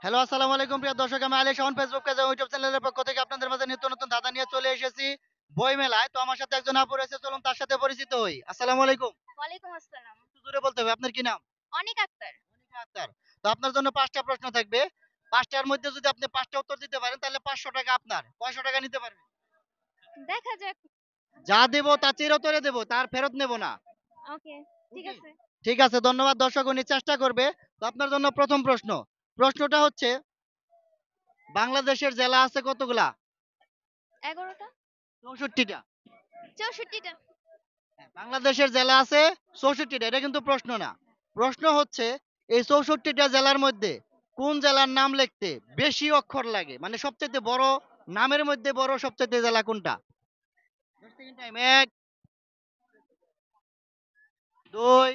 Hello, আসসালামু আলাইকুম প্রিয় দর্শক। আমি আলী শাওন ফেসবুক পেজ এবং ইউটিউব চ্যানেলের পক্ষ থেকে আপনাদের মাঝে নিত্য নতুন ধাঁধা নিয়ে চলে এসেছি বই মেলায়। তো আমার সাথে একজন আপু রয়েছে, চলুন তার সাথে পরিচিত হই। আসসালামু আলাইকুম। ওয়ালাইকুম আসসালাম। একটু জোরে বলতে হবে, আপনার কি নাম? অনিক আক্তার। অনিকা আক্তার। তো আপনার জন্য ৫টা প্রশ্ন থাকবে। ৫টার মধ্যে যদি আপনি ৫টা উত্তর দিতে পারেন তাহলে ৳৫০০ আপনার। কয়শো টাকা নিতে পারবেন? দেখা যাক। যা দেব তা চিরতরে দেব, তার ফেরত নেব না। ওকে, ঠিক ওকে? আছে। ঠিক আছে, ধন্যবাদ। দর্শক উনি চেষ্টা করবে। তো আপনার জন্য ১ম প্রশ্ন। প্রশ্নটা হচ্ছে, বাংলাদেশের জেলা আছে কতগুলা? ১১ টা, ৬৪ টা। ৬৪ টা। হ্যাঁ, বাংলাদেশের জেলা আছে ৬৪টা। এটা কিন্তু প্রশ্ন না। প্রশ্ন হচ্ছে, এই ৬৪টা জেলার মধ্যে কোন জেলার নাম লিখতে বেশি অক্ষর লাগে? মানে সবচাইতে বড়, নামের মধ্যে বড় সবচাইতে জেলা কোনটা? ১০ সেকেন্ড টাইম। ১, ২,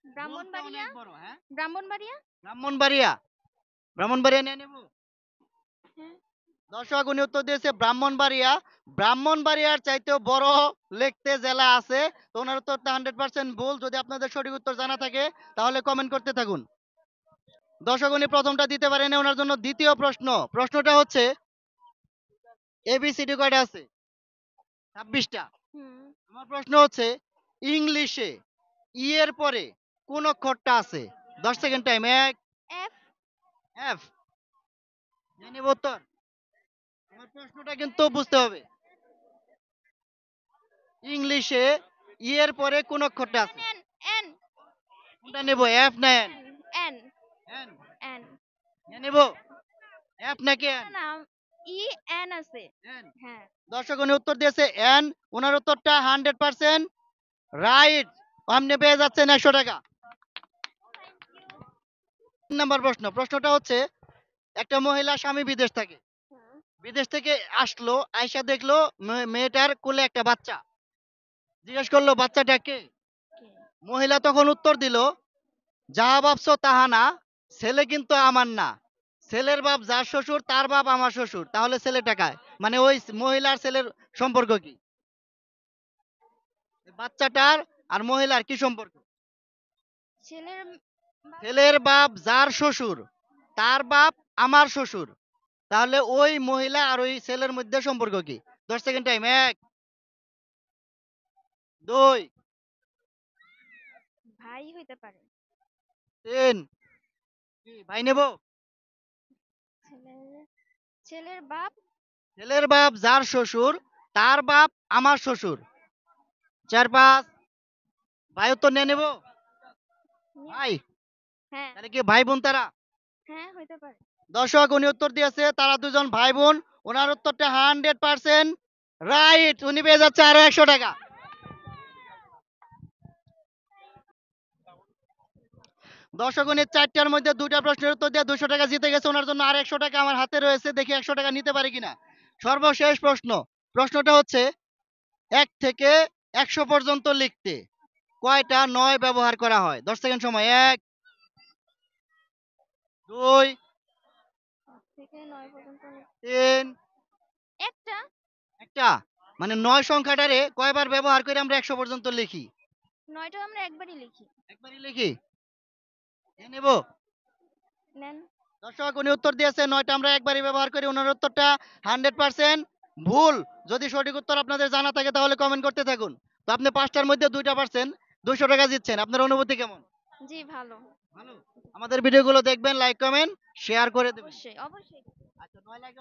বলতে ব্রাহ্মণবাড়িয়া, অনেক বড়, হ্যাঁ? ব্রাহ্মণবাড়িয়া। ব্রাহ্মণবাড়িয়া। ব্রাহ্মণবাড়িয়া নিয়ে নেব? হ্যাঁ। দর্শক উনি উত্তর দিয়েছে ব্রাহ্মণবাড়িয়া। ব্রাহ্মণবাড়িয়ার চাইতেও বড় লিখতে জেলা আছে। তো ওনার উত্তরটা 100% ভুল। যদি আপনাদের সঠিক উত্তর জানা থাকে তাহলে কমেন্ট করতে থাকুন। দর্শক উনি প্রথমটা দিতে পারেন, ওনার জন্য দ্বিতীয় প্রশ্ন। প্রশ্নটা হচ্ছে, এবিসিডি কয়টা আছে? 26টা। হুম। আমার প্রশ্ন হচ্ছে, ইংলিশে ই এর পরে কোন অক্ষরটা আছে? 10 সেকেন্ড টাইম। ১, এফ। এফ। নিয়ে নিব উত্তর? আমার প্রশ্নটা কিন্তু বুঝতে হবে। ইংলিশে ই এর পরে কোন অক্ষরটা এন আছে? এন এন কোনটা নেব, এফ না এন? N N. এন। নিয়ে নিব এফ নাকি না এন? না, ই এন আছে। এন। হ্যাঁ। দর্শক উনি উত্তর দিয়েছে এন। ওনার উত্তরটা 100% রাইট। আপনি পেয়ে যাচ্ছেন 100 টাকা। Thank you. ৩ নাম্বার প্রশ্ন। প্রশ্নটা হচ্ছে, একটা মহিলা স্বামী বিদেশ থাকে। হুম। বিদেশ থেকে আসলো, আইসা দেখলো মেয়েটার কোলে একটা বাচ্চা। জিজ্ঞেস করলো বাচ্চাটা কে? কে? মহিলা তখন উত্তর দিল, যাহা ভাবছো তাহা না, ছেলে কিন্তু আমার না। ছেলের বাপ যার শ্বশুর তার বাপ আমার শ্বশুর, তাহলে ছেলেটা কার? মানে ওই মহিলার ছেলের সম্পর্ক কি? বাচ্চাটার আর মহিলার কি সম্পর্ক? ছেলের বাপ। ছেলের বাপ যার শ্বশুর তার বাপ আমার শ্বশুর, তাহলে ওই মহিলা আর ওই ছেলের মধ্যে সম্পর্ক কি? 10 সেকেন্ড টাইম। ১, ২, ভাই হইতে পারে। ৩। কি ভাই নেব? ছেলের ছেলের বাপ। ছেলের বাপ যার শ্বশুর তার বাপ আমার শ্বশুর। ৪, ৫। ভাই উত্তর নিয়ে নেব? নিয়ে- ভাই? হ্যাঁ। তাহলে কি ভাই বোন তারা? হ্যাঁ, হইতে পারে। দর্শক উনি উত্তর দিয়েছে তারা দুজন ভাই বোন। ওনার উত্তরটা 100% রাইট। উনি পেয়ে যাচ্ছে আরো 100 টাকা। দর্শক উনি 4টার মধ্যে 2টা প্রশ্নের উত্তর দিয়ে 200 টাকা জিতে গেছে। ওনার জন্য আর 100 টাকা আমার হাতে রয়েছে, দেখি 100 টাকা নিতে পারি কিনা। সর্বশেষ প্রশ্ন। প্রশ্নটা হচ্ছে, ১ থেকে ১০০ পর্যন্ত লিখতে কয়টা নয় ব্যবহার করা হয়? 10 সেকেন্ড সময়। ১, ২, ১ থেকে ৯ পর্যন্ত ৩। একটা। একটা, মানে ৯ সংখ্যাটারে কয়বার ব্যবহার করে আমরা ১০০ পর্যন্ত লিখি? ৯ টা আমরা একবারই লিখি। একবারই লিখি? এ নেব? নেন। দর্শক উনি উত্তর দিয়েছে ৯টা আমরা একবারই ব্যবহার করি। ওনার উত্তরটা 100% ভুল। যদি সঠিক উত্তর আপনাদের জানা থাকে তাহলে কমেন্ট করতে থাকুন। তো আপনি ৫টার মধ্যে ২টা পারছেন, ২০০ টাকা জিতছেন। আপনার অনুভূতি কেমন? জি, ভালো। ভালো। আমাদের ভিডিওগুলো দেখবেন, লাইক কমেন্ট শেয়ার করে দেবেন। অবশ্যই, অবশ্যই। আচ্ছা, ৯ লাখ